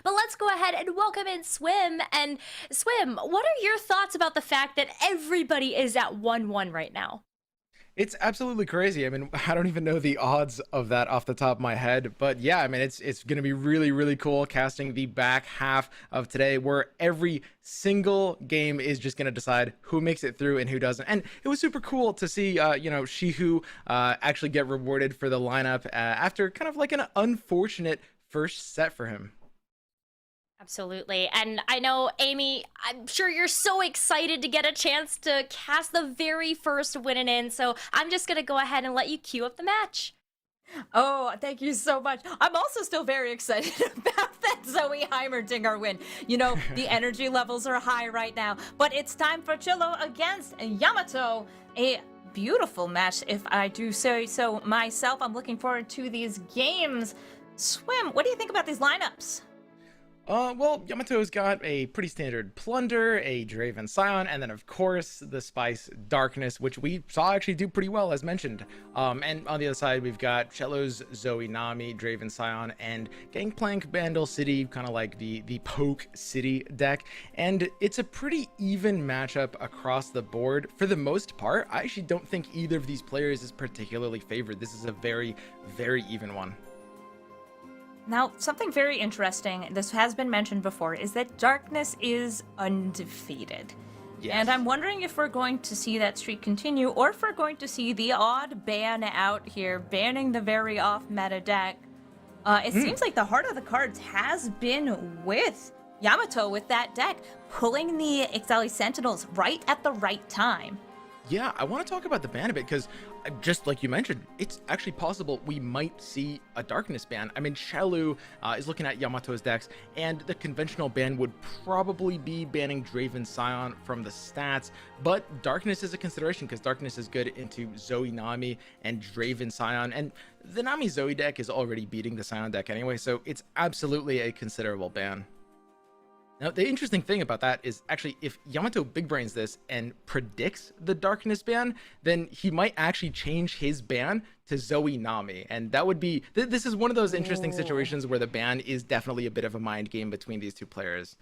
But let's go ahead and welcome in Swim. And Swim, what are your thoughts about the fact that everybody is at 1-1 right now? It's absolutely crazy. I mean, I don't even know the odds of that off the top of my head, but yeah, I mean, it's going to be really cool casting the back half of today, where every single game is just going to decide who makes it through and who doesn't. And it was super cool to see, Shihu actually get rewarded for the lineup after kind of like an unfortunate first set for him. Absolutely. And I know, Amy, I'm sure you're so excited to get a chance to cast the very first winning in. So I'm just going to go ahead and let you cue up the match. Oh, thank you so much. I'm also still very excited about that Zoe Heimerdinger win. You know, the energy levels are high right now, but it's time for Xeloo against Yamato. A beautiful match, if I do say so myself. I'm looking forward to these games. Swim, what do you think about these lineups? Well, Yamato's got a pretty standard Plunder, a Draven Scion, and then of course the Spice Darkness, which we saw actually do pretty well as mentioned. And on the other side, we've got Xeloo's Zoe Nami, Draven Scion, and Gangplank Bandle City, kind of like the Poke City deck. And it's a pretty even matchup across the board. For the most part, I actually don't think either of these players is particularly favored. This is a very even one. Now, something very interesting, this has been mentioned before, is that Darkness is undefeated. Yes. And I'm wondering if we're going to see that streak continue, or if we're going to see the odd ban out here, banning the very off-meta deck. It seems like the heart of the cards has been with Yamato with that deck, pulling the Xeloo Sentinels right at the right time. Yeah, I want to talk about the ban a bit because, just like you mentioned, it's actually possible we might see a Darkness ban. I mean, Xeloo is looking at Yamato's decks, and the conventional ban would probably be banning Draven Scion from the stats, but Darkness is a consideration because Darkness is good into Zoe Nami and Draven Scion, and the Nami Zoe deck is already beating the Scion deck anyway, so it's absolutely a considerable ban. Now, the interesting thing about that is actually if Yamato big brains this and predicts the Darkness ban, then he might actually change his ban to Zoe Nami. And that would be, this is one of those interesting situations where the ban is definitely a bit of a mind game between these two players.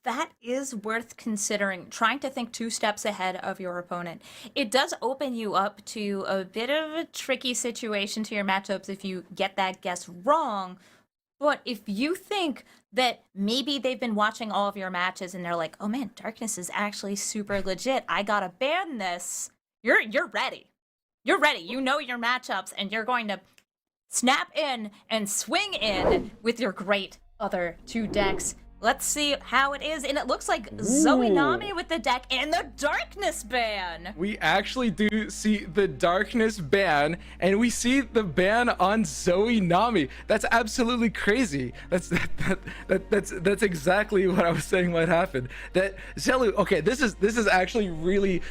That is worth considering, trying to think 2 steps ahead of your opponent. It does open you up to a bit of a tricky situation to your matchups if you get that guess wrong. But if you think that maybe they've been watching all of your matches and they're like, oh man, Darkness is actually super legit, I gotta ban this, you're ready. You're ready. You know your matchups, and you're going to snap in and swing in with your great other 2 decks. Let's see how it is. And it looks like Zoe Nami with the deck and the Darkness ban. We actually do see the Darkness ban, and we see the ban on Zoe Nami. That's absolutely crazy. That's exactly what I was saying might happen. That Xeloo, okay, this is actually really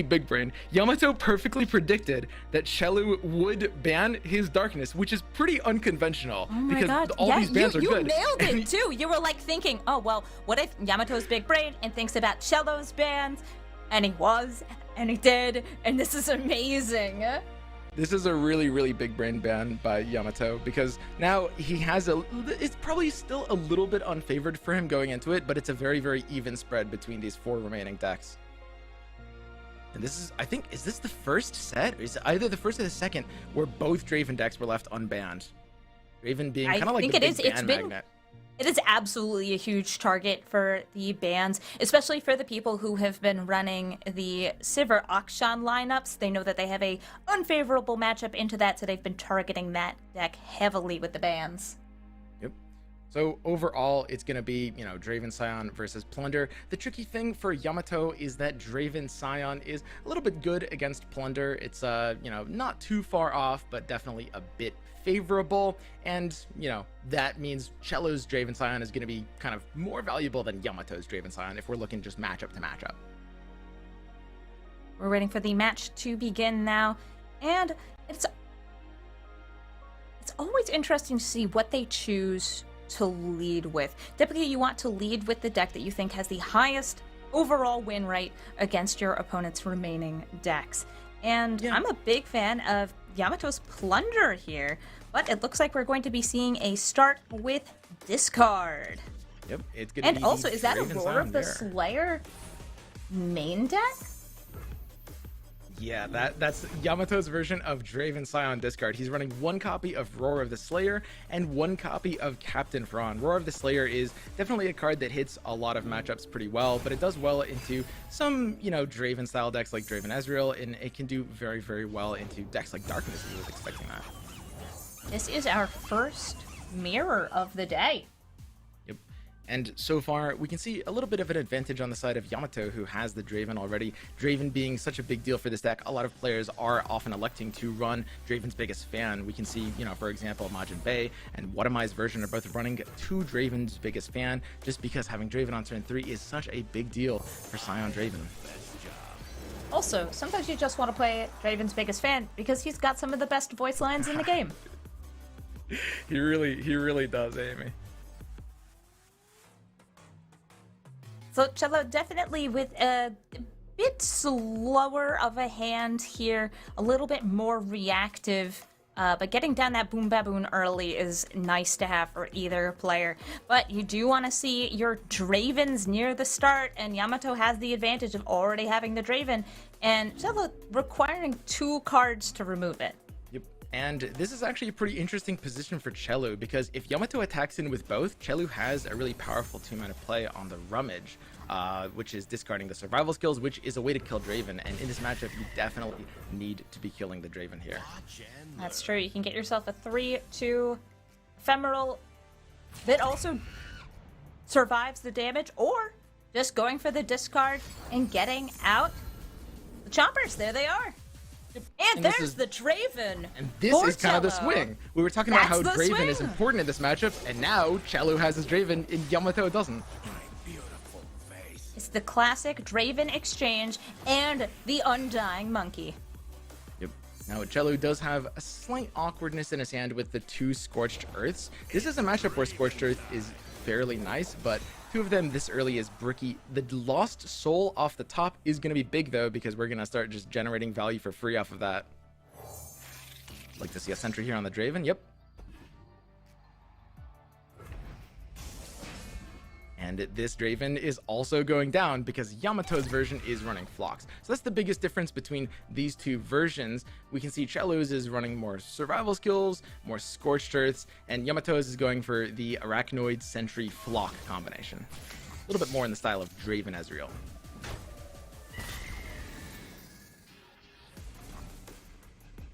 big brain. Yamato perfectly predicted that Xeloo would ban his Darkness, which is pretty unconventional because all these bans are good. You nailed it too. You were like thinking, oh well, what if Yamato's big brain and thinks about Xeloo's bans, and he was, and he did, and this is amazing. This is a really big brain ban by Yamato because now he has it's probably still a little bit unfavored for him going into it, but it's a very even spread between these 4 remaining decks. And this is, I think, is this the first set? Is it either the first or the second where both Draven decks were left unbanned? Draven being kind of like the big ban magnet. It is absolutely a huge target for the bans, especially for the people who have been running the Sivir Akshan lineups. They know that they have a unfavorable matchup into that, so they've been targeting that deck heavily with the bans. Yep. So overall, it's going to be, Draven Scion versus Plunder. The tricky thing for Yamato is that Draven Scion is a little bit good against Plunder. It's, not too far off, but definitely a bit favorable. And, that means Xeloo's Draven Scion is going to be kind of more valuable than Yamato's Draven Scion if we're looking just matchup to matchup. We're waiting for the match to begin now. And it's always interesting to see what they choose to lead with. Typically, you want to lead with the deck that you think has the highest overall win rate against your opponent's remaining decks. And I'm a big fan of Yamato's Plunder here, but it looks like we're going to be seeing a start with discard. Yep, it's gonna And be also, the is that a Draven Roar of the Scion Bear. Slayer main deck? Yeah, that's Yamato's version of Draven Scion discard. He's running one copy of Roar of the Slayer and one copy of Captain Thrawn. Roar of the Slayer is definitely a card that hits a lot of matchups pretty well, but it does well into some, Draven style decks like Draven Ezreal, and it can do very, very well into decks like Darkness, if you was expecting that. This is our first mirror of the day. Yep. And so far, we can see a little bit of an advantage on the side of Yamato, who has the Draven already. Draven being such a big deal for this deck, a lot of players are often electing to run Draven's biggest fan. We can see, for example, Majin Bay and Watamai's version are both running 2 Draven's biggest fan, just because having Draven on turn 3 is such a big deal for Scion Draven. Also, sometimes you just want to play Draven's biggest fan because he's got some of the best voice lines in the game. He really does, Amy. So Xeloo definitely with a bit slower of a hand here, a little bit more reactive, but getting down that Boom Baboon early is nice to have for either player. But you do want to see your Dravens near the start, and Yamato has the advantage of already having the Draven, and Xeloo requiring 2 cards to remove it. Yep. And this is actually a pretty interesting position for Xeloo, because if Yamato attacks in with both, Xeloo has a really powerful 2-mana play on the Rummage, which is discarding the survival skills, which is a way to kill Draven. And in this matchup, you definitely need to be killing the Draven here. That's true. You can get yourself a 3/2 ephemeral that also survives the damage, or just going for the discard and getting out the chompers. There they are. And there's the Draven. And this is kind of the swing. We were talking about how Draven is important in this matchup, and now Xeloo has his Draven and Yamato doesn't. It's the classic Draven exchange and the Undying Monkey. Yep. Now, Xeloo does have a slight awkwardness in his hand with the 2 Scorched Earths. This is a matchup where Scorched Earth is fairly nice, but 2 of them this early is bricky. The Lost Soul off the top is going to be big, though, because we're going to start just generating value for free off of that. Like to see a sentry here on the Draven. Yep. And this Draven is also going down because Yamato's version is running Phlox. So that's the biggest difference between these 2 versions. We can see Xeloo's is running more survival skills, more Scorched Earths, and Yamato's is going for the Arachnoid Sentry Flock combination. A little bit more in the style of Draven Ezreal.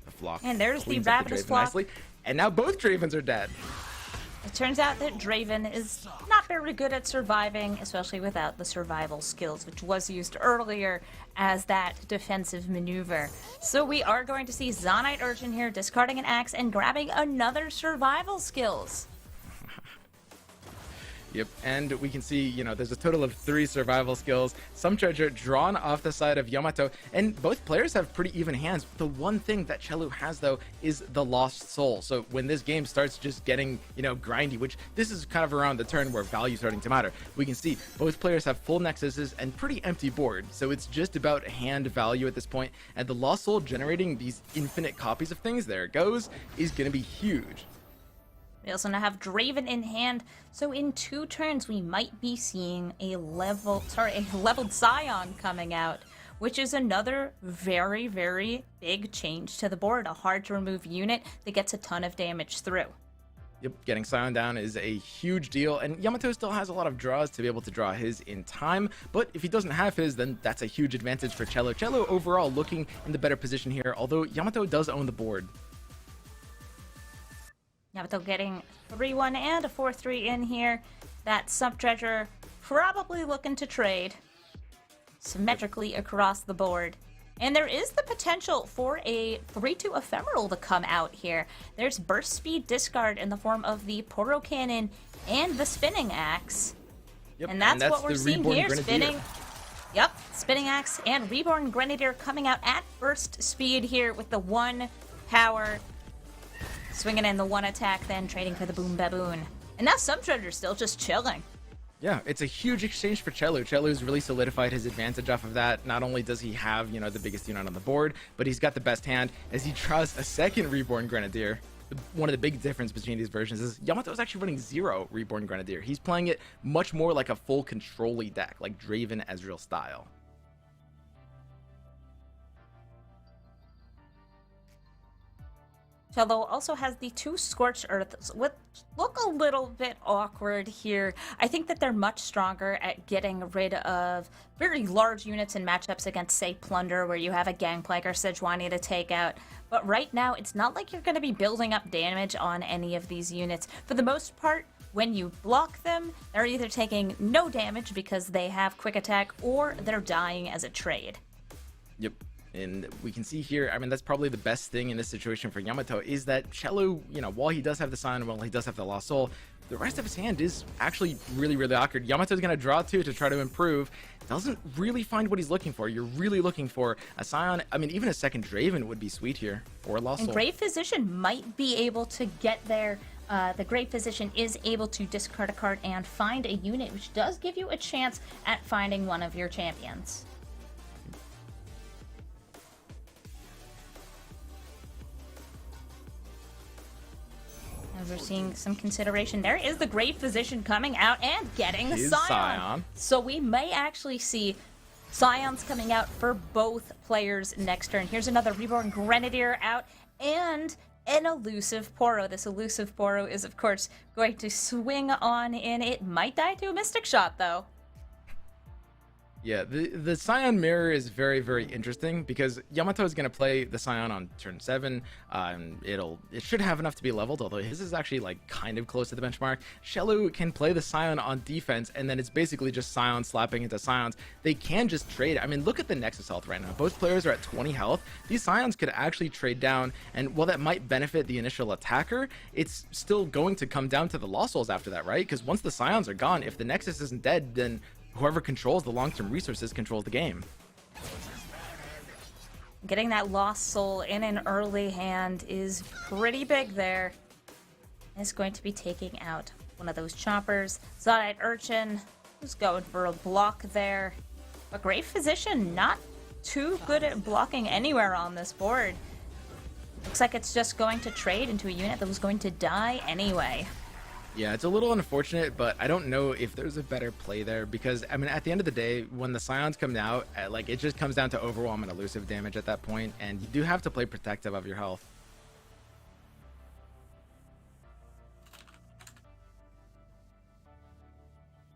The Flock And there's the cleans up Ravenous Draven Flock. nicely. And now both Dravens are dead. It turns out that Draven is not very good at surviving, especially without the survival skills, which was used earlier as that defensive maneuver. So we are going to see Zonite Urchin here discarding an axe and grabbing another survival skills. Yep, and we can see, there's a total of 3 survival skills, some treasure drawn off the side of Yamato, and both players have pretty even hands. The one thing that Xeloo has, though, is the Lost Soul. So when this game starts just getting, grindy, which this is kind of around the turn where value's starting to matter, we can see both players have full nexuses and pretty empty board. So it's just about hand value at this point, and the Lost Soul generating these infinite copies of things, there it goes, is going to be huge. We also now have Draven in hand, so in 2 turns we might be seeing a leveled Scion coming out, which is another very, very big change to the board. A hard to remove unit that gets a ton of damage through. Yep, getting Scion down is a huge deal, and Yamato still has a lot of draws to be able to draw his in time, but if he doesn't have his, then that's a huge advantage for Xeloo. Xeloo overall looking in the better position here, although Yamato does own the board. Yamato getting 3-1 and a 4-3 in here. That Sump Treasure probably looking to trade symmetrically across the board. And there is the potential for a 3-2 Ephemeral to come out here. There's Burst Speed Discard in the form of the Poro Cannon and the Spinning Axe. Yep, and that's what we're seeing Reborn here. Grenadier. Spinning Axe and Reborn Grenadier coming out at burst speed here with the 1 power. Swinging in the 1 attack, then trading for the Boom Baboon. And now Sump Treasure's still just chilling. Yeah, it's a huge exchange for Xeloo. Xeloo's really solidified his advantage off of that. Not only does he have, the biggest unit on the board, but he's got the best hand as he draws a second Reborn Grenadier. One of the big difference between these versions is Yamato is actually running 0 Reborn Grenadier. He's playing it much more like a full control-y deck, like Draven Ezreal style. Xeloo also has the 2 Scorched Earths, which look a little bit awkward here. I think that they're much stronger at getting rid of very large units in matchups against, say, Plunder, where you have a Gangplank or Sejuani to take out. But right now, it's not like you're going to be building up damage on any of these units. For the most part, when you block them, they're either taking no damage because they have quick attack, or they're dying as a trade. Yep. And we can see here, I mean, that's probably the best thing in this situation for Yamato is that Xeloo, while he does have the Scion, while he does have the Lost Soul, the rest of his hand is actually really, really awkward. Yamato's going to draw 2 to try to improve. Doesn't really find what he's looking for. You're really looking for a Scion. I mean, even a second Draven would be sweet here, or a Lost Soul. And Grave Physician might be able to get there. The Grave Physician is able to discard a card and find a unit, which does give you a chance at finding one of your champions. And we're seeing some consideration. There is the Grave Physician coming out and getting the Scion. So we may actually see Scions coming out for both players next turn. Here's another Reborn Grenadier out and an elusive Poro. This elusive Poro is, of course, going to swing on in. It might die to a Mystic Shot, though. Yeah, the Scion Mirror is very, very interesting because Yamato is going to play the Scion on turn 7. It should have enough to be leveled, although his is actually like kind of close to the benchmark. Xeloo can play the Scion on defense, and then it's basically just Scion slapping into Scions. They can just trade. I mean, look at the Nexus health right now. Both players are at 20 health. These Scions could actually trade down, and while that might benefit the initial attacker, it's still going to come down to the Lost Souls after that, right? Because once the Scions are gone, if the Nexus isn't dead, then whoever controls the long-term resources controls the game. Getting that Lost Soul in an early hand is pretty big there. It's going to be taking out one of those choppers. Zodite Urchin, who's going for a block there. But Grave Physician, not too good at blocking anywhere on this board. Looks like it's just going to trade into a unit that was going to die anyway. Yeah, it's a little unfortunate, but I don't know if there's a better play there because, I mean, at the end of the day, when the Scions come out, like, it just comes down to overwhelm and elusive damage at that point, and you do have to play protective of your health.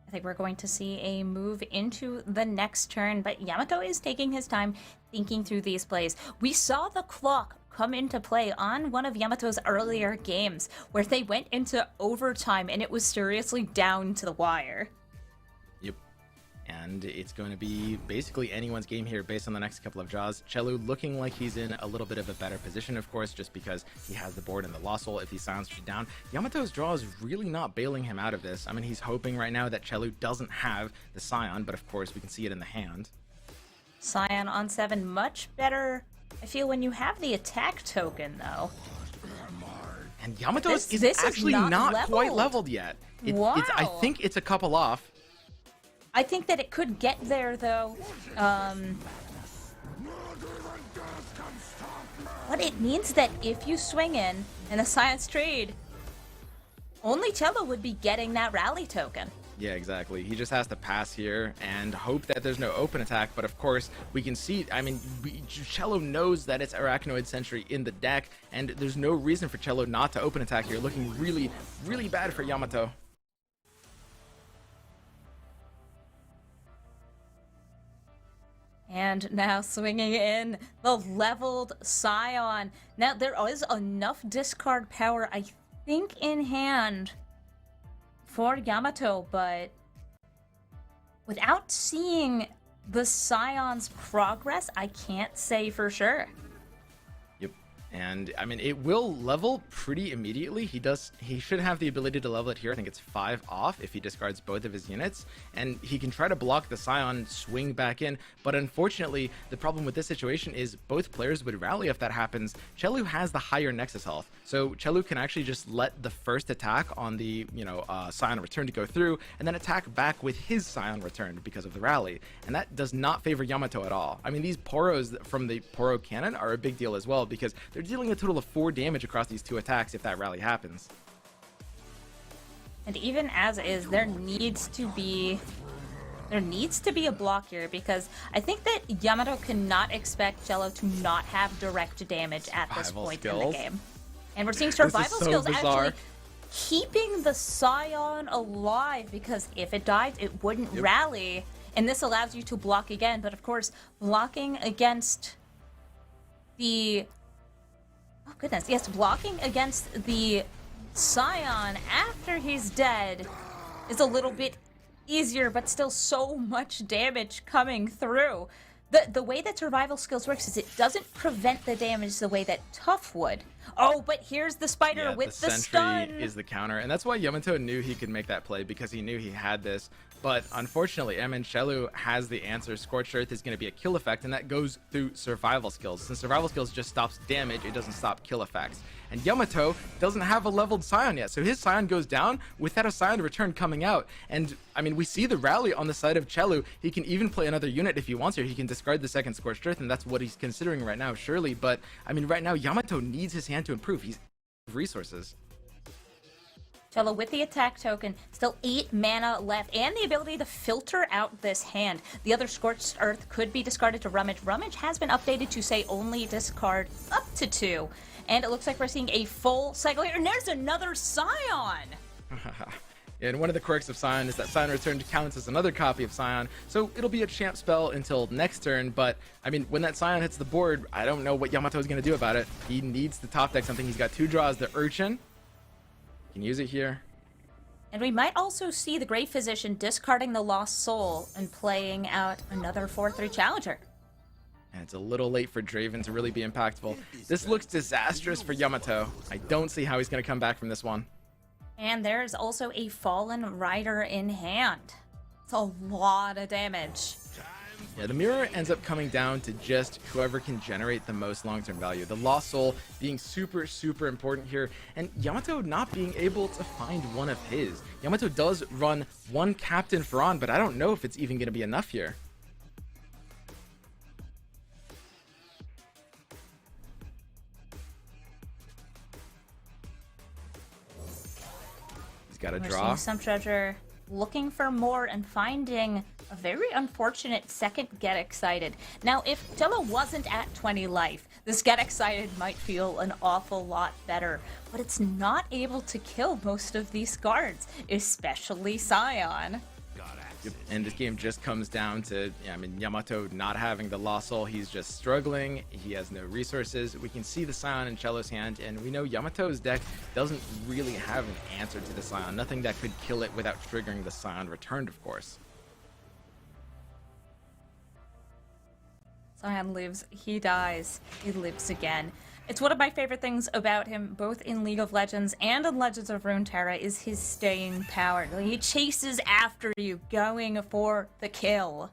I think we're going to see a move into the next turn, but Yamato is taking his time thinking through these plays. We saw the clock come into play on one of Yamato's earlier games where they went into overtime and it was seriously down to the wire. Yep. And it's going to be basically anyone's game here based on the next couple of draws. Xeloo looking like he's in a little bit of a better position, of course, just because he has the board and the Lost Soul if he silences down. Yamato's draw is really not bailing him out of this. I mean, he's hoping right now that Xeloo doesn't have the Scion, but of course we can see it in the hand. Scion on 7, much better, I feel, when you have the attack token, though. And Yamato This is is actually not quite leveled yet. Wow. I think it's a couple off. I think that it could get there, though. But it means that if you swing in a Science trade, only Xeloo would be getting that rally token. Yeah, exactly. He just has to pass here and hope that there's no open attack. But of course, we can see, I mean, Xeloo knows that it's Arachnoid Sentry in the deck, and there's no reason for Xeloo not to open attack here. Looking really, really bad for Yamato. And now swinging in the leveled Scion. Now there is enough discard power, I think, in hand for Yamato, but without seeing the Scion's progress, I can't say for sure. Yep. And I mean, it will level pretty immediately. He should have the ability to level it here. I think it's 5 off if he discards both of his units, and he can try to block the Scion, swing back in. But unfortunately, the problem with this situation is both players would rally if that happens. Xeloo has the higher Nexus health, so Xeloo can actually just let the first attack on the Scion return to go through, and then attack back with his Scion return because of the rally, and that does not favor Yamato at all. I mean, these Poros from the Poro cannon are a big deal as well, because they're dealing a total of 4 damage across these 2 attacks if that rally happens. And even as is, there needs to be a block here, because I think that Yamato cannot expect Xeloo to not have direct damage at this point in the game. And we're seeing survival skills actually keeping the Scion alive, because if it died, it wouldn't rally. And this allows you to block again, but of course, blocking against the... Oh goodness, yes, blocking against the Scion after he's dead is a little bit easier, but still so much damage coming through. The way that survival skills works is it doesn't prevent the damage the way that Tough would. Oh, but here's the spider with the stun. Is the counter, and that's why Yamato knew he could make that play, because he knew he had this. But unfortunately, Xeloo has the answer. Scorched Earth is going to be a kill effect, and that goes through survival skills. Since survival skills just stops damage, it doesn't stop kill effects. And Yamato doesn't have a leveled Scion yet, so his Scion goes down without a Scion return coming out. And I mean, we see the rally on the side of Xeloo. He can even play another unit if he wants here. He can discard the second Scorched Earth, and that's what he's considering right now, surely. But I mean, right now, Yamato needs his hand to improve. He's out of resources. Xeloo with the attack token, still 8 mana left, and the ability to filter out this hand. The other Scorched Earth could be discarded to Rummage. Rummage has been updated to say only discard up to 2. And it looks like we're seeing a full cycle here, and there's another Scion! And one of the quirks of Scion is that Scion Return counts as another copy of Scion, so it'll be a champ spell until next turn. But I mean, when that Scion hits the board, I don't know what Yamato is going to do about it. He needs to top deck something. He's got 2 draws. The Urchin can use it here. And we might also see the Great Physician discarding the Lost Soul and playing out another 4-3 Challenger. And it's a little late for Draven to really be impactful. This looks disastrous for Yamato. I don't see how he's going to come back from this one. And there's also a Fallen Rider in hand. It's a lot of damage. Yeah, the mirror ends up coming down to just whoever can generate the most long-term value. The Lost Soul being super, super important here, and Yamato not being able to find one of his. Yamato does run 1 Captain Ferran, but I don't know if it's even going to be enough here. He's got a draw. Some treasure, looking for more and finding a very unfortunate second Get Excited. Now, if Xeloo wasn't at 20 life, this Get Excited might feel an awful lot better, but it's not able to kill most of these guards, especially Scion. And this game just comes down to, Yamato not having the Lost Soul. He's just struggling. He has no resources. We can see the Scion in Xeloo's hand, and we know Yamato's deck doesn't really have an answer to the Scion. Nothing that could kill it without triggering the Scion returned, of course. Scion lives, he dies, he lives again. It's one of my favorite things about him, both in League of Legends and in Legends of Runeterra, is his staying power. He chases after you, going for the kill.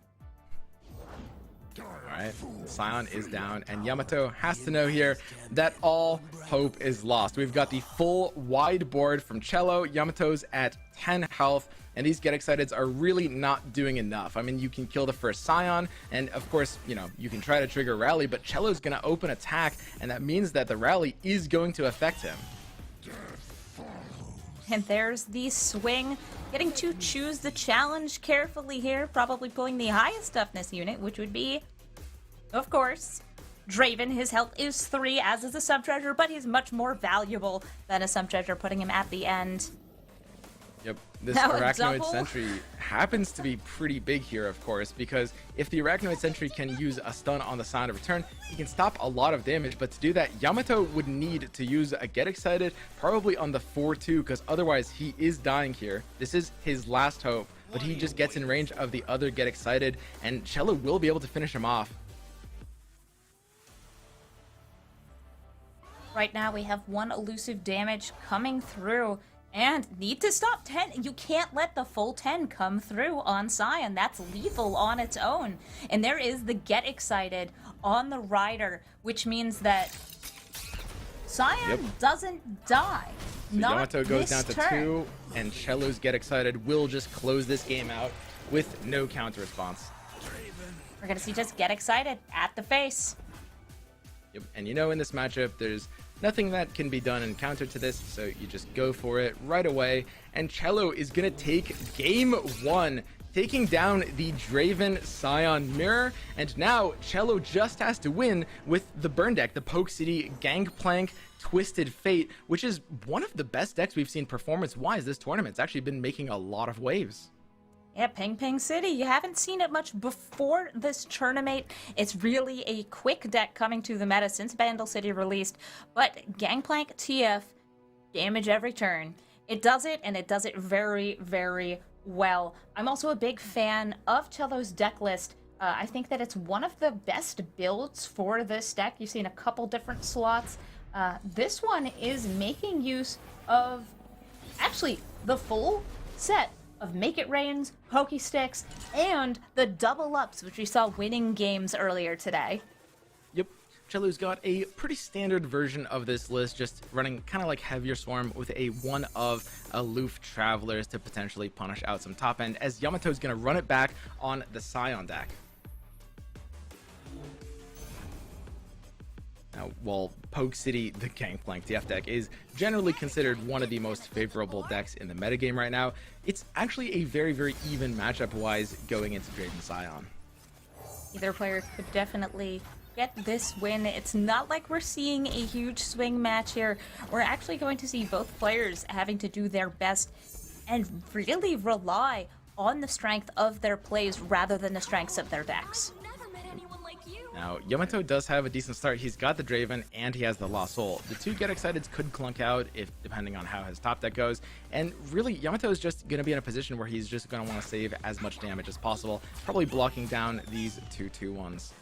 Alright, Scion is down, and Yamato has to know here that all hope is lost. We've got the full wide board from Xeloo. Yamato's at 10 health, and these Get Exciteds are really not doing enough. I mean, you can kill the first Scion, and of course, you can try to trigger Rally, but Cello's going to open attack, and that means that the Rally is going to affect him. And there's the swing, getting to choose the challenge carefully here, probably pulling the highest toughness unit, which would be, of course, Draven. His health is 3, as is a sub-treasure, but he's much more valuable than a sub-treasure, putting him at the end. Yep, this Now Arachnoid Sentry happens to be pretty big here, of course, because if the Arachnoid Sentry can use a stun on the Scion of Return, he can stop a lot of damage, but to do that, Yamato would need to use a Get Excited, probably on the 4-2, because otherwise he is dying here. This is his last hope, but he just gets in range of the other Get Excited, and Xeloo will be able to finish him off. Right now we have one elusive damage coming through and need to stop 10. You can't let the full 10 come through on Scion. That's lethal on its own. And there is the Get Excited on the Rider, which means that Scion doesn't die. So Not Yamato goes this down to turn. 2, and Xeloo's Get Excited will just close this game out with no counter response. We're gonna see just Get Excited at the face. Yep. And you know, in this matchup, there's nothing that can be done in counter to this, so you just go for it right away. And Xeloo is gonna take game 1, taking down the Draven Scion Mirror. And now Xeloo just has to win with the burn deck, the Poke City Gangplank Twisted Fate, which is one of the best decks we've seen performance-wise this tournament. It's actually been making a lot of waves. Yeah, Ping Ping City. You haven't seen it much before this tournament. It's really a quick deck coming to the meta since Bandle City released. But Gangplank TF, damage every turn. It does it, and it does it very, very well. I'm also a big fan of Xeloo's deck list. I think that it's one of the best builds for this deck. You've seen a couple different slots. This one is making use of, actually, the full set of Make It Rains, Pokey Sticks, and the double ups, which we saw winning games earlier today. Yep. Xeloo's got a pretty standard version of this list, just running kind of like Heavier Swarm with a one of Aloof Travelers to potentially punish out some top end, as Yamato's going to run it back on the Scion deck. Now, while Poke City, the Gangplank TF deck, is generally considered one of the most favorable decks in the metagame right now, it's actually a very, very even matchup-wise going into Draven Scion. Either player could definitely get this win. It's not like we're seeing a huge swing match here. We're actually going to see both players having to do their best and really rely on the strength of their plays rather than the strengths of their decks. Now, Yamato does have a decent start. He's got the Draven and he has the Lost Soul. The two Get Exciteds could clunk out if depending on how his top deck goes. And really, Yamato is just going to be in a position where he's just going to want to save as much damage as possible, probably blocking down these 2/2/1s.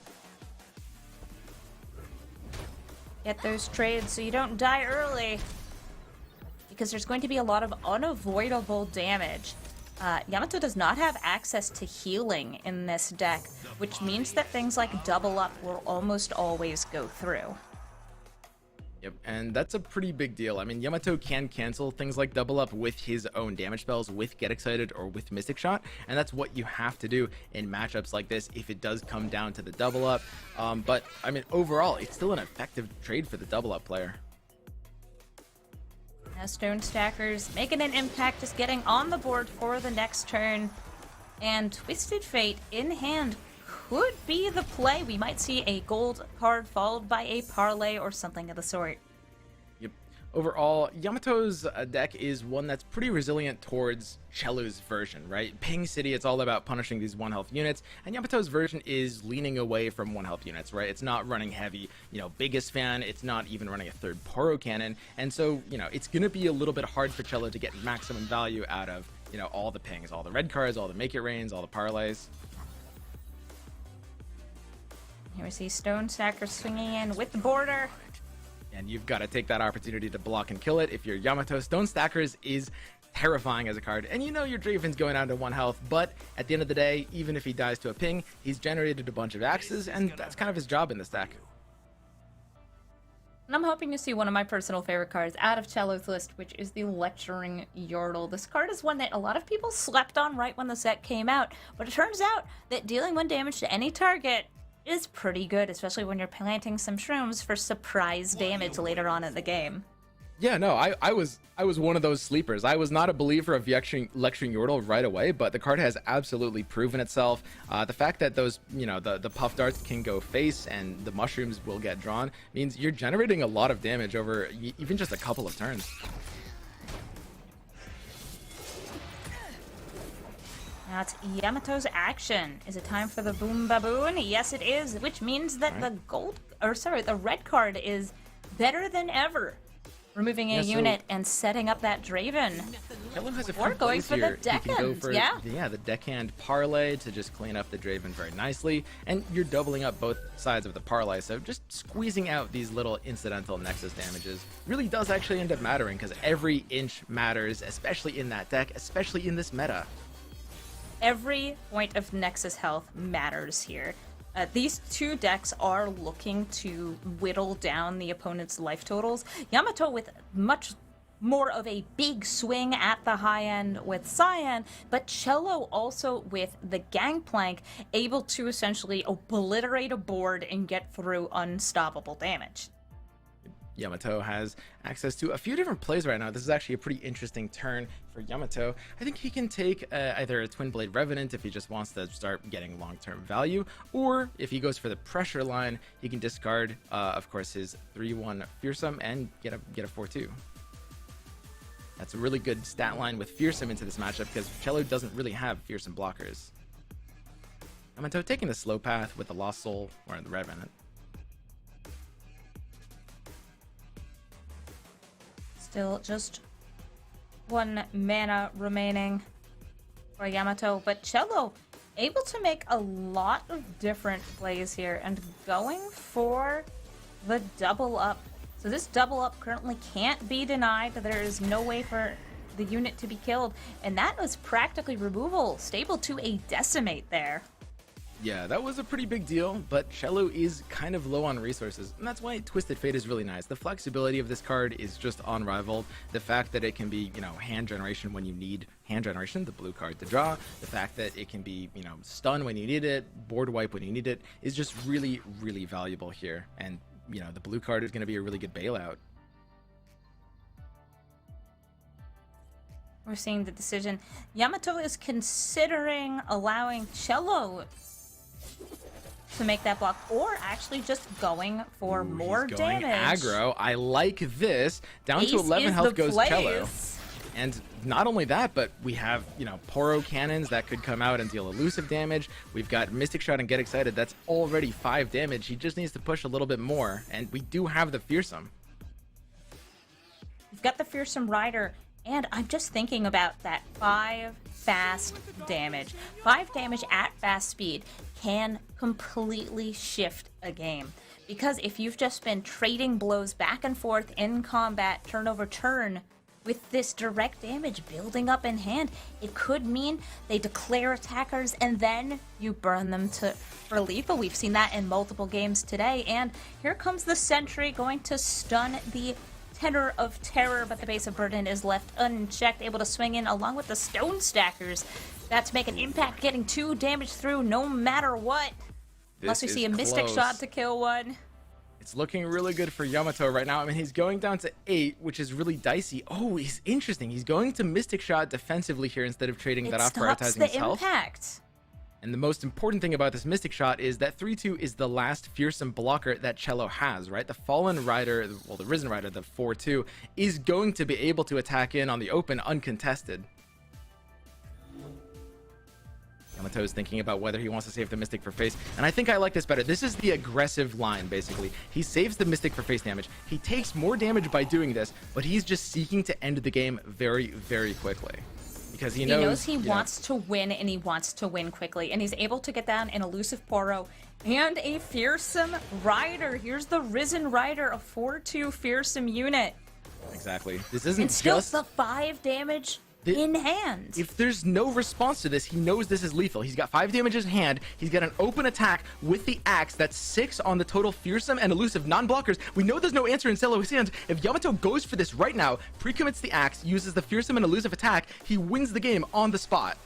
Get those trades so you don't die early, because there's going to be a lot of unavoidable damage. Yamato does not have access to healing in this deck, which means that things like double up will almost always go through. Yep, and that's a pretty big deal. I mean, Yamato can cancel things like double up with his own damage spells, with Get Excited or with Mystic Shot, and that's what you have to do in matchups like this if it does come down to the double up. But, I mean, overall, it's still an effective trade for the double up player. Now Stone Stackers making an impact, just getting on the board for the next turn. And Twisted Fate in hand could be the play. We might see a gold card followed by a parlay or something of the sort. Yep. Overall, Yamato's deck is one that's pretty resilient towards Xeloo's version, right? Ping City, it's all about punishing these 1 health units, and Yamato's version is leaning away from 1 health units, right? It's not running heavy, Biggest Fan, it's not even running a third Poro Cannon, and so, it's going to be a little bit hard for Xeloo to get maximum value out of, all the pings, all the red cards, all the Make It Rains, all the parlays. Here we see Stone Stacker swinging in with the border. And you've got to take that opportunity to block and kill it. If you're Yamato, Stone Stackers is terrifying as a card. And your Draven's going down to 1 health, but at the end of the day, even if he dies to a ping, he's generated a bunch of axes, and that's kind of his job in this deck. And I'm hoping to see one of my personal favorite cards out of Xeloo's list, which is the Lecturing Yordle. This card is one that a lot of people slept on right when the set came out, but it turns out that dealing 1 damage to any target is pretty good, especially when you're planting some shrooms for surprise damage later on in the game. Yeah, no, I was one of those sleepers. I was not a believer of Lecturing Yordle right away, but the card has absolutely proven itself. The fact that those, the puff darts can go face and the mushrooms will get drawn means you're generating a lot of damage over even just a couple of turns. Now it's Yamato's action. Is it time for the Boom Baboon? Yes, it is, which means that the red card is better than ever. Removing a unit and setting up that Draven. Xeloo has a few Or going plays for the here. He can go deckhand, for yeah. the deckhand parlay to just clean up the Draven very nicely, and you're doubling up both sides of the parlay, so just squeezing out these little incidental Nexus damages really does actually end up mattering, because every inch matters, especially in that deck, especially in this meta. Every point of Nexus health matters here. These two decks are looking to whittle down the opponent's life totals. Yamato with much more of a big swing at the high end with Cyan, but Xeloo also with the Gangplank, able to essentially obliterate a board and get through unstoppable damage. Yamato has access to a few different plays right now. This is actually a pretty interesting turn for Yamato. I think he can take either a Twin Blade Revenant if he just wants to start getting long-term value, or if he goes for the pressure line, he can discard, of course, his 3-1 Fearsome and get a 4-2. That's a really good stat line with Fearsome into this matchup, because Xeloo doesn't really have Fearsome blockers. Yamato taking the slow path with the Lost Soul or the Revenant. Still just 1 mana remaining for Yamato, but Xeloo able to make a lot of different plays here and going for the double up. So this double up currently can't be denied. There is no way for the unit to be killed, and that was practically removal, stable to a decimate there. Yeah, that was a pretty big deal, but Xeloo is kind of low on resources, and that's why Twisted Fate is really nice. The flexibility of this card is just unrivaled. The fact that it can be, hand generation when you need hand generation, the blue card to draw, the fact that it can be, stun when you need it, board wipe when you need it, is just really, really valuable here. And, the blue card is going to be a really good bailout. We're seeing the decision. Yamato is considering allowing Xeloo to make that block, or actually just going for more He's going damage. aggro. I like this. Down to Ace 11 is health the goes place. Xeloo. And not only that, but we have, Poro cannons that could come out and deal elusive damage. We've got Mystic Shot and Get Excited. That's already 5 damage. He just needs to push a little bit more. And we do have the Fearsome. We've got the Fearsome Rider, and I'm just thinking about that 5 fast damage. 5 damage at fast speed can completely shift a game. Because if you've just been trading blows back and forth in combat, turn over turn, with this direct damage building up in hand, it could mean they declare attackers and then you burn them for lethal. We've seen that in multiple games today, and here comes the Sentry going to stun the Tenor of Terror, but the Base of Burden is left unchecked, able to swing in along with the Stone Stackers. That's make an impact, getting 2 damage through no matter what. Unless we see a Mystic Shot to kill one. It's looking really good for Yamato right now. I mean, he's going down to 8, which is really dicey. Oh, he's interesting. He's going to Mystic Shot defensively here instead of trading that off, prioritizing his health. Impact. And the most important thing about this Mystic Shot is that 3-2 is the last fearsome blocker that Xeloo has, right? The Fallen Rider, well, the Risen Rider, the 4-2, is going to be able to attack in on the open uncontested. Yamato is thinking about whether he wants to save the Mystic for face, and I think I like this better. This is the aggressive line, basically. He saves the Mystic for face damage. He takes more damage by doing this, but he's just seeking to end the game very, very quickly. Because he knows he wants to win, and he wants to win quickly, and he's able to get down an elusive Poro and a fearsome Rider. Here's the Risen Rider, a 4-2 fearsome unit. Exactly. This isn't and still just the 5 damage in hand. If there's no response to this, he knows this is lethal. He's got 5 damage in hand. He's got an open attack with the axe. That's 6 on the total fearsome and elusive non-blockers. We know there's no answer in Xeloo's hands. If Yamato goes for this right now, pre-commits the axe, uses the fearsome and elusive attack, he wins the game on the spot.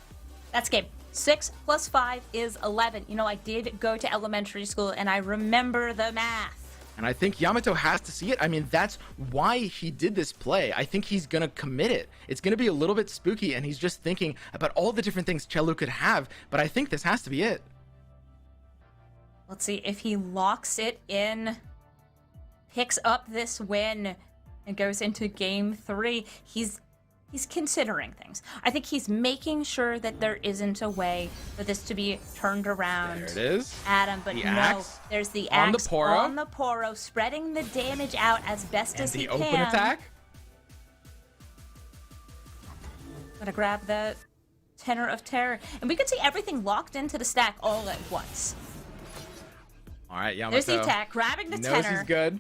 That's game. 6 plus 5 is 11. You know, I did go to elementary school, and I remember the math. And I think Yamato has to see it. I mean, that's why he did this play. I think he's going to commit it. It's going to be a little bit spooky, and he's just thinking about all the different things Xeloo could have, but I think this has to be it. Let's see if he locks it in, picks up this win, and goes into game 3. He's considering things. I think he's making sure that there isn't a way for this to be turned around. There it is. Adam, but the no, axe there's the on axe the Poro. on the Poro, spreading the damage out as best And as he the can. open attack. Gonna grab the Tenor of Terror. And we can see everything locked into the stack all at once. All right, Yamato. There's the attack, grabbing the knows Tenor. He's good.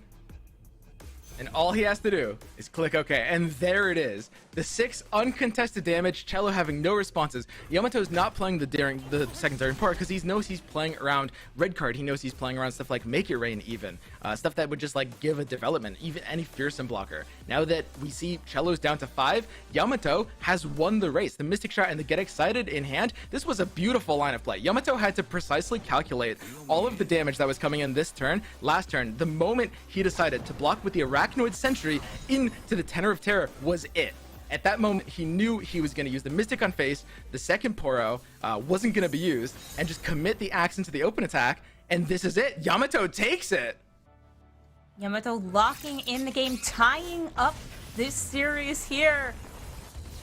And all he has to do is click OK. And there it is. The 6 uncontested damage, Xeloo having no responses. Yamato's not playing the second Daring Pour because he knows he's playing around red card. He knows he's playing around stuff like Make It Rain even. Stuff that would just like give a development, even any fearsome blocker. Now that we see Cello's down to 5, Yamato has won the race. The Mystic Shot and the Get Excited in hand. This was a beautiful line of play. Yamato had to precisely calculate all of the damage that was coming in this turn, last turn. The moment he decided to block with the Arachnoid Sentry into the Tenor of Terror was it. At that moment, he knew he was going to use the Mystic on face, the second Poro wasn't going to be used, and just commit the axe into the open attack, and this is it. Yamato takes it. Yamato locking in the game, tying up this series here.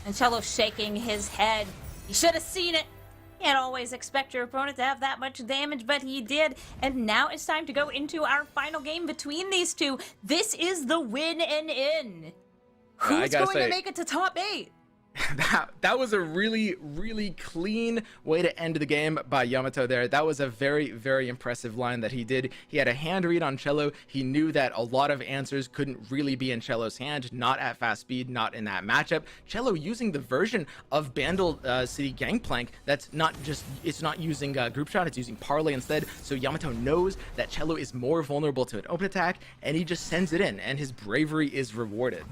And Xeloo shaking his head. You should have seen it. You can't always expect your opponent to have that much damage, but he did. And now it's time to go into our final game between these two. This is the win and in. Who's going to make it to top 8? That was a really, really clean way to end the game by Yamato there. That was a very, very impressive line that he did. He had a hand read on Xeloo. He knew that a lot of answers couldn't really be in Xeloo's hand, not at fast speed, not in that matchup. Xeloo using the version of Bandle City Gangplank that's not just, it's not using group shot, it's using parlay instead. So Yamato knows that Xeloo is more vulnerable to an open attack, and he just sends it in, and his bravery is rewarded.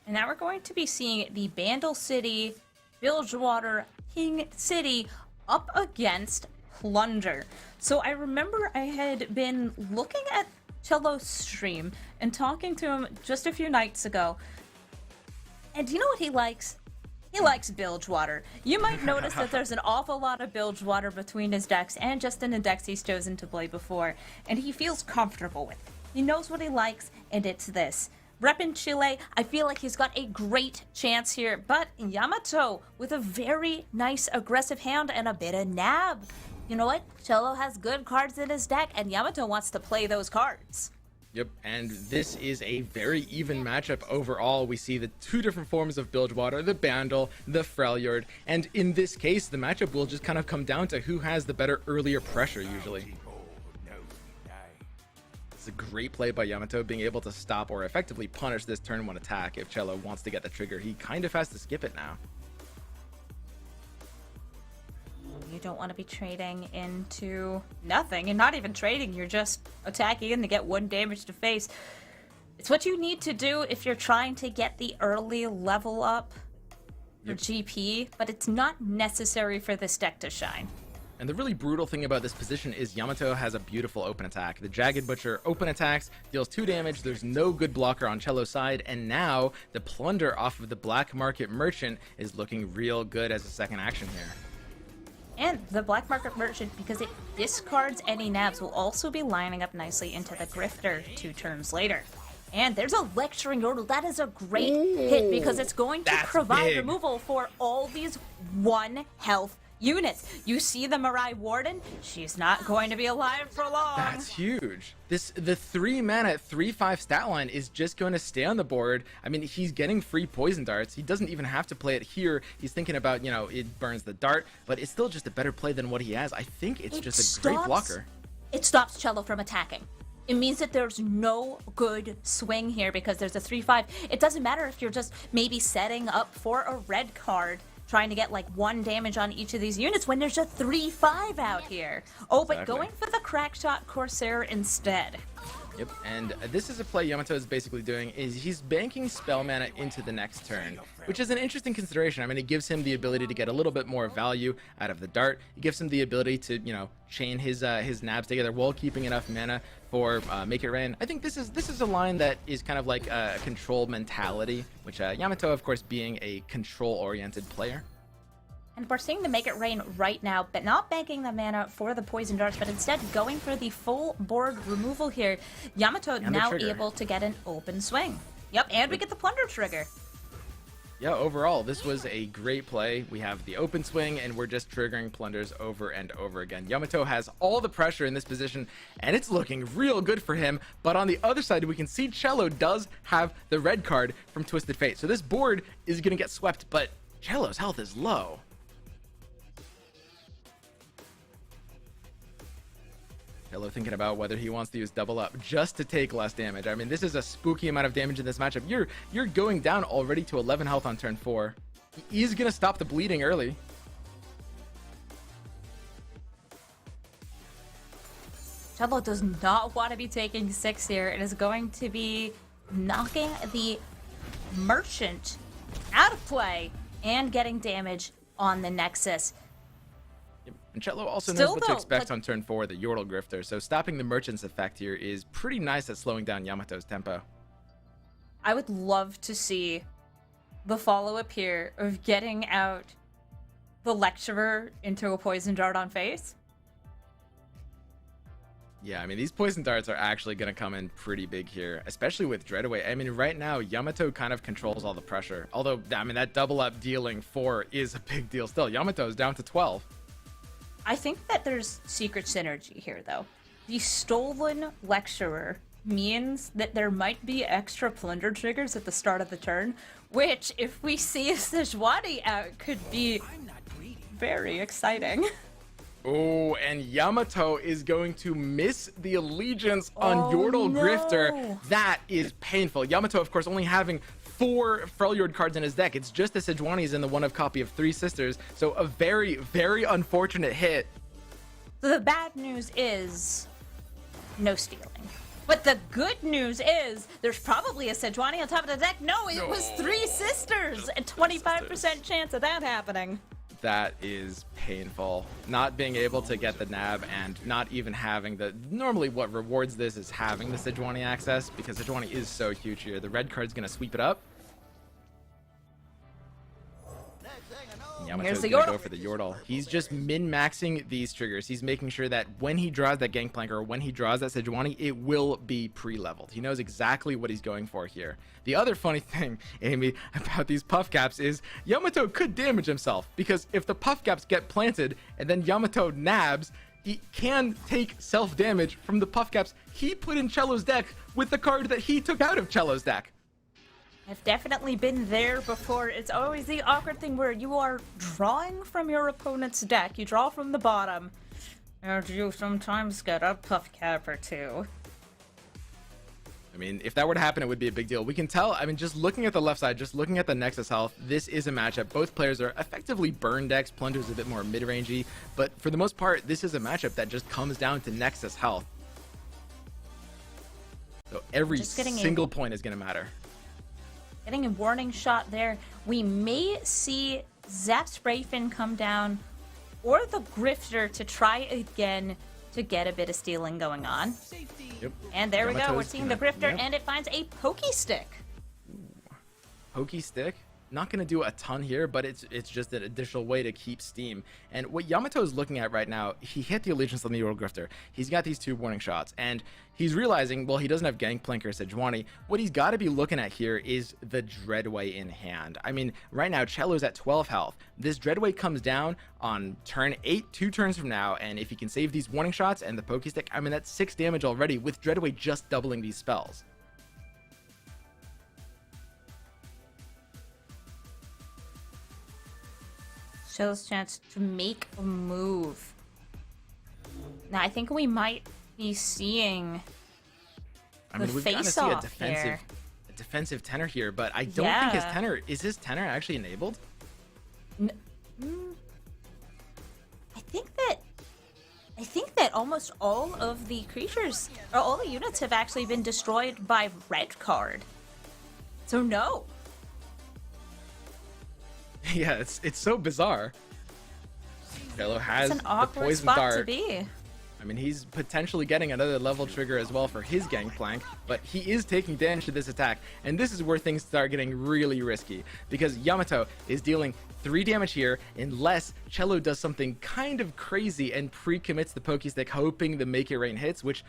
And now we're going to be seeing the Bandle City, Bilgewater, King City up against Plunder. So I remember I had been looking at Xeloo's stream and talking to him just a few nights ago. And do you know what he likes? He likes Bilgewater. You might notice that there's an awful lot of Bilgewater between his decks and just in the decks he's chosen to play before. And he feels comfortable with it. He knows what he likes, and it's this. Reppin' Chile, I feel like he's got a great chance here, but Yamato with a very nice aggressive hand and a bit of nab. You know what? Xeloo has good cards in his deck, and Yamato wants to play those cards. Yep, and this is a very even matchup overall. We see the 2 different forms of Bilgewater, the Bandle, the Freljord, and in this case, the matchup will just kind of come down to who has the better earlier pressure usually. It's a great play by Yamato, being able to stop or effectively punish this turn 1 attack. If Xeloo wants to get the trigger, he kind of has to skip it now. You don't want to be trading into nothing, and not even trading, you're just attacking in to get 1 damage to face. It's what you need to do if you're trying to get the early level up for GP, but it's not necessary for this deck to shine. And the really brutal thing about this position is Yamato has a beautiful open attack. The Jagged Butcher open attacks, deals 2 damage, there's no good blocker on Xeloo's side, and now the Plunder off of the Black Market Merchant is looking real good as a second action here. And the Black Market Merchant, because it discards any nabs, will also be lining up nicely into the Grifter 2 turns later. And there's a Lecturing Yordle. That is a great hit because it's going to provide removal for all these 1 health units. You see the Mirai Warden? She's not going to be alive for long. That's huge. The 3 mana 3/5 stat line is just going to stay on the board. I mean, he's getting free poison darts. He doesn't even have to play it here. He's thinking about, you know, it burns the dart, but it's still just a better play than what he has. I think it's just a great blocker. It stops Xeloo from attacking. It means that there's no good swing here because there's a 3/5. It doesn't matter if you're just maybe setting up for a red card, trying to get like 1 damage on each of these units when there's a 3/5 out here. Oh, but going for the Crackshot Corsair instead. Yep, and this is a play Yamato is basically doing, is he's banking spell mana into the next turn, which is an interesting consideration. I mean, it gives him the ability to get a little bit more value out of the dart. It gives him the ability to, you know, chain his nabs together while keeping enough mana for Make It Rain. I think this is a line that is kind of like a control mentality, which Yamato, of course, being a control-oriented player. And we're seeing the Make It Rain right now, but not banking the mana for the Poison Darts, but instead going for the full board removal here. Yamato now able to get an open swing. Yep, and we get the Plunder trigger. Yeah, overall, this was a great play. We have the open swing, and we're just triggering Plunders over and over again. Yamato has all the pressure in this position, and it's looking real good for him. But on the other side, we can see Xeloo does have the red card from Twisted Fate. So this board is going to get swept, but Xeloo's health is low. Xeloo thinking about whether he wants to use double up just to take less damage. I mean, this is a spooky amount of damage in this matchup. You're going down already to 11 health on turn 4. He is going to stop the bleeding early. Xeloo does not want to be taking 6 here. It is going to be knocking the merchant out of play and getting damage on the Nexus. And Xeloo also Still, knows what to though, expect like- on turn 4, the Yordle Grifter, so stopping the Merchant's effect here is pretty nice at slowing down Yamato's tempo. I would love to see the follow-up here of getting out the Lecturer into a Poison Dart on face. Yeah, I mean, these Poison Darts are actually going to come in pretty big here, especially with Dreadaway. I mean, right now, Yamato kind of controls all the pressure. Although, I mean, that double up dealing 4 is a big deal still. Yamato is down to 12. I think that there's secret synergy here, though. The stolen Lecturer means that there might be extra plunder triggers at the start of the turn, which, if we see a Sejuani out, could be very exciting. Oh, and Yamato is going to miss the allegiance on Yordle no. Grifter. That is painful. Yamato, of course, only having 4 Freljord cards in his deck. It's just the Sejuani's in the one-of copy of 3 Sisters, so a very, very unfortunate hit. So the bad news is no stealing. But the good news is there's probably a Sejuani on top of the deck. No, it was 3 Sisters! A 25% chance of that happening. That is painful. Not being able to get the nab and not even having the... Normally what rewards this is having the Sejuani access, because Sejuani is so huge here. The red card's going to sweep it up. Yamato's the going to Yordle. go for the Yordle. He's just min-maxing these triggers. He's making sure that when he draws that Gangplank or when he draws that Sejuani, it will be pre-leveled. He knows exactly what he's going for here. The other funny thing, Amy, about these puff caps is Yamato could damage himself, because if the puff caps get planted and then Yamato nabs, he can take self-damage from the puff caps he put in Cello's deck with the card that he took out of Cello's deck. I've definitely been there before. It's always the awkward thing where you are drawing from your opponent's deck. You draw from the bottom, and you sometimes get a puff cap or 2. I mean, if that were to happen, it would be a big deal. We can tell, I mean, just looking at the left side, just looking at the Nexus health, this is a matchup. Both players are effectively burn decks. Plunder's a bit more mid-rangey, but for the most part, this is a matchup that just comes down to Nexus health. So every single point is going to matter. Getting a warning shot there. We may see Zap Sprayfin come down, or the Grifter to try again to get a bit of stealing going on. Yep. And there we go. We're Yamato's seeing the gonna- Grifter, yep. and it finds a Pokey Stick. Pokey Stick, not going to do a ton here, but it's just an additional way to keep steam. And what Yamato is looking at right now, he hit the Allegiance on the Yordle Grifter. He's got these 2 warning shots, and he's realizing, well, he doesn't have Gangplank or Sejuani. What he's got to be looking at here is the Dreadway in hand. I mean, right now, Cello's at 12 health. This Dreadway comes down on turn 8, 2 turns from now, and if he can save these warning shots and the Pokey Stick, I mean, that's 6 damage already, with Dreadway just doubling these spells. Shell's chance to make a move. Now, I think we might be seeing I mean, the we've got to see face-off here. a defensive tenor here, but I don't think his Yeah. tenor, is his tenor actually enabled? I think that almost all of the creatures, or all the units, have actually been destroyed by red card. So no. Yeah, it's so bizarre. Xeloo has It's an the awkward poison spot dart. to be. I mean, he's potentially getting another level trigger as well for his Gangplank, but he is taking damage to this attack, and this is where things start getting really risky, because Yamato is dealing 3 damage here unless Xeloo does something kind of crazy and pre-commits the Pokestick, hoping the Make It Rain hits, which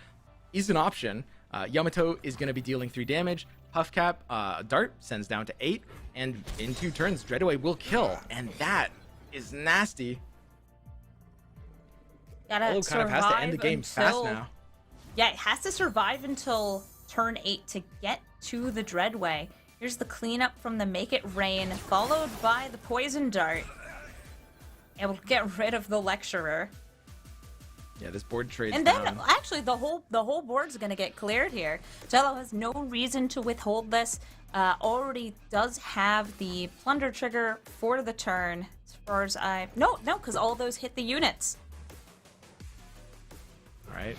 is an option. Yamato is going to be dealing 3 damage. Puffcap, Dart sends down to 8, and in 2 turns, Dreadaway will kill, and that is nasty. Gotta Xeloo kind of has to end the game fast now. Yeah, it has to survive until turn 8 to get to the Dreadway. Here's the cleanup from the Make It Rain, followed by the Poison Dart. And we'll get rid of the Lecturer. Yeah, this board trades And then, down. actually, the whole board's gonna get cleared here. Xeloo has no reason to withhold this. Already does have the Plunder trigger for the turn. As far as no, because all those hit the units. All right.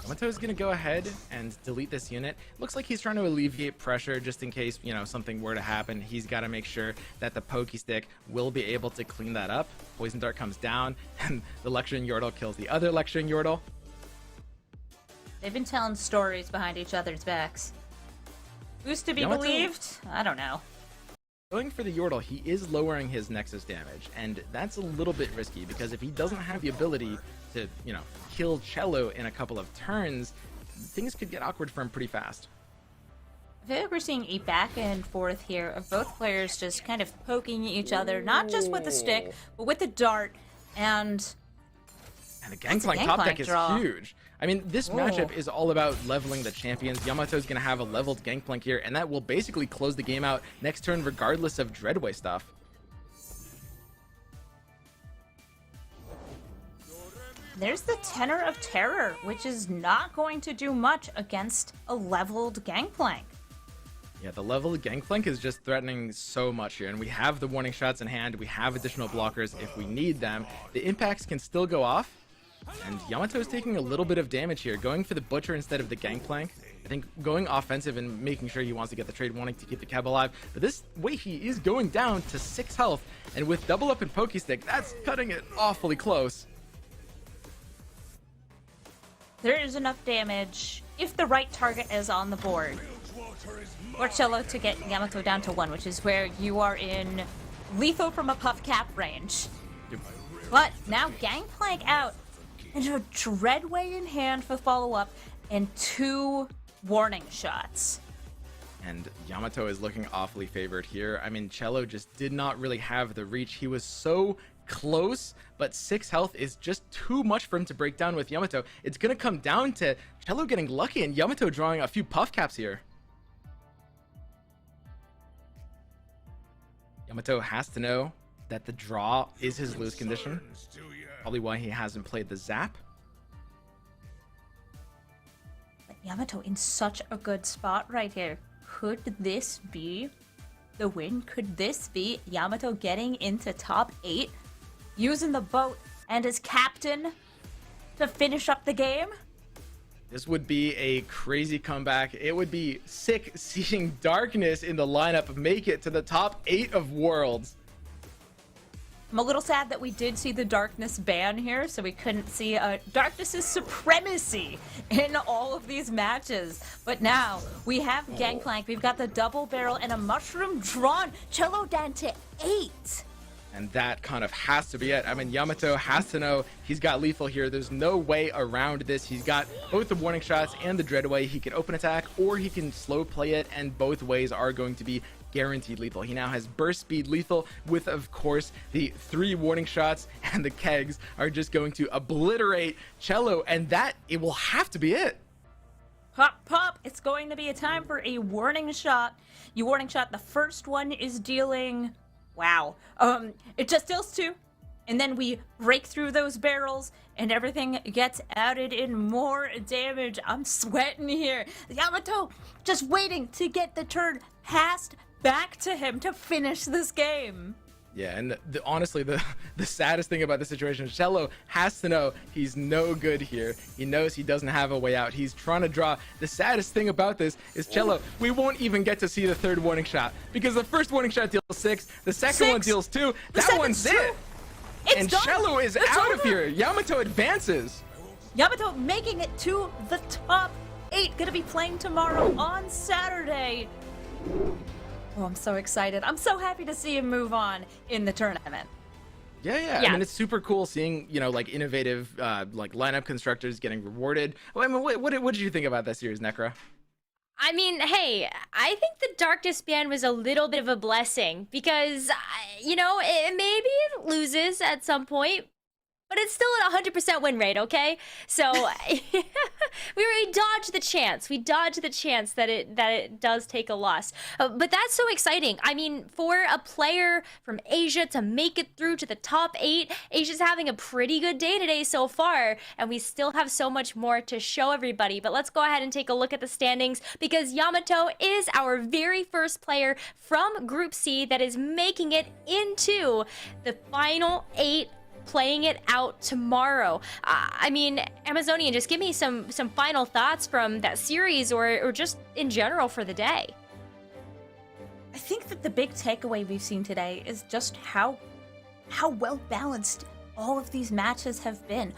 Yamato is going to go ahead and delete this unit. Looks like he's trying to alleviate pressure just in case, you know, something were to happen. He's got to make sure that the Pokey Stick will be able to clean that up. Poison Dart comes down, and the Lecturing Yordle kills the other Lecturing Yordle. They've been telling stories behind each other's backs. Who's to be Yamato- believed? I don't know. Going for the Yordle, he is lowering his Nexus damage, and that's a little bit risky because if he doesn't have the ability to, you know, kill Xeloo in a couple of turns, things could get awkward for him pretty fast. I feel like we're seeing a back and forth here of both players just kind of poking each other, not just with the stick, but with the dart, and And the That's a Gangplank top deck Gangplank is draw. huge. I mean, this Ooh. matchup is all about leveling the champions. Yamato's going to have a leveled Gangplank here, and that will basically close the game out next turn regardless of Dreadway stuff. there's the Tenor of Terror, which is not going to do much against a leveled Gangplank. Yeah, the leveled Gangplank is just threatening so much here, and we have the warning shots in hand. We have additional blockers if we need them. The impacts can still go off, and Yamato is taking a little bit of damage here, going for the Butcher instead of the Gangplank. I think going offensive and making sure he wants to get the trade, wanting to keep the Keb alive. But this way, he is going down to 6 health, and with double up and Pokestick, that's cutting it awfully close. There is enough damage if the right target is on the board for Xeloo to get Yamato down to 1, which is where you are in lethal from a puff cap range. But now Gangplank out, and a Dreadway in hand for follow-up, and 2 warning shots. And Yamato is looking awfully favored here. I mean, Xeloo just did not really have the reach. He was so close, but 6 health is just too much for him to break down with Yamato. It's going to come down to Xeloo getting lucky and Yamato drawing a few puff caps here. Yamato has to know that the draw is his lose condition. Probably why he hasn't played the Zap. But Yamato in such a good spot right here. Could this be the win? Could this be Yamato getting into top 8, using the boat and his captain to finish up the game? This would be a crazy comeback. It would be sick seeing Darkness in the lineup make it to the top 8 of Worlds. I'm a little sad that we did see the Darkness ban here, so we couldn't see Darkness's supremacy in all of these matches. But now we have Gangplank, we've got the double barrel and a mushroom drawn. Xeloo down to 8. And that kind of has to be it. I mean, Yamato has to know he's got lethal here. There's no way around this. He's got both the warning shots and the Dreadway. He can open attack or he can slow play it, and both ways are going to be guaranteed lethal. He now has burst speed lethal with, of course, the 3 warning shots, and the kegs are just going to obliterate Xeloo, and that, it will have to be it. Pop, pop, it's going to be a time for a warning shot. You warning shot, the first one is dealing... Wow. It just deals 2, and then we break through those barrels, and everything gets added in more damage. I'm sweating here. Yamato just waiting to get the turn passed back to him to finish this game. Yeah, and honestly, the saddest thing about the situation is Xeloo has to know he's no good here. He knows he doesn't have a way out. He's trying to draw. The saddest thing about this is Xeloo, we won't even get to see the 3rd warning shot, because the first warning shot deals 6, the second one 6. deals 2. The That second's one's 2. it. It's And done. Xeloo is It's out of over. here. Yamato advances. Yamato making it to the top 8. Gonna be playing tomorrow on Saturday. Oh, I'm so excited. I'm so happy to see him move on in the tournament. Yeah. Yeah. I mean, it's super cool seeing, you know, like innovative, like lineup constructors getting rewarded. Well, I mean, what did you think about that series, Necra? I mean, hey, I think the Darkness ban was a little bit of a blessing because, you know, maybe it loses at some point, but it's still an 100% win rate, okay? So we dodged the chance. We dodged the chance that it does take a loss. But that's so exciting. I mean, for a player from Asia to make it through to the top 8, Asia's having a pretty good day today so far, and we still have so much more to show everybody. But let's go ahead and take a look at the standings, because Yamato is our very first player from Group C that is making it into the final 8, playing it out tomorrow. I mean, Amazonian, just give me some final thoughts from that series, or just in general for the day. I think that the big takeaway we've seen today is just how well balanced all of these matches have been.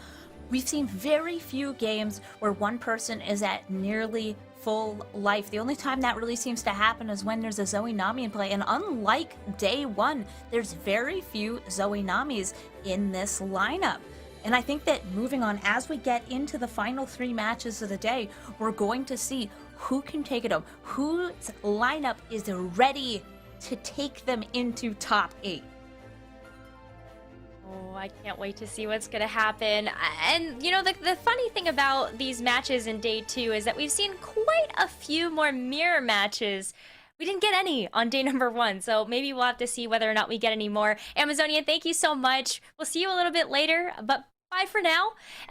We've seen very few games where one person is at nearly full life. The only time that really seems to happen is when there's a Zoe Nami in play, and unlike day 1, there's very few Zoe Namis in this lineup. And I think that moving on, as we get into the final 3 matches of the day, we're going to see who can take it home, whose lineup is ready to take them into top 8. Oh, I can't wait to see what's gonna happen. And you know, the funny thing about these matches in day 2 is that we've seen quite a few more mirror matches. We didn't get any on day number 1, so maybe we'll have to see whether or not we get any more. Amazonian, thank you so much. We'll see you a little bit later, but bye for now.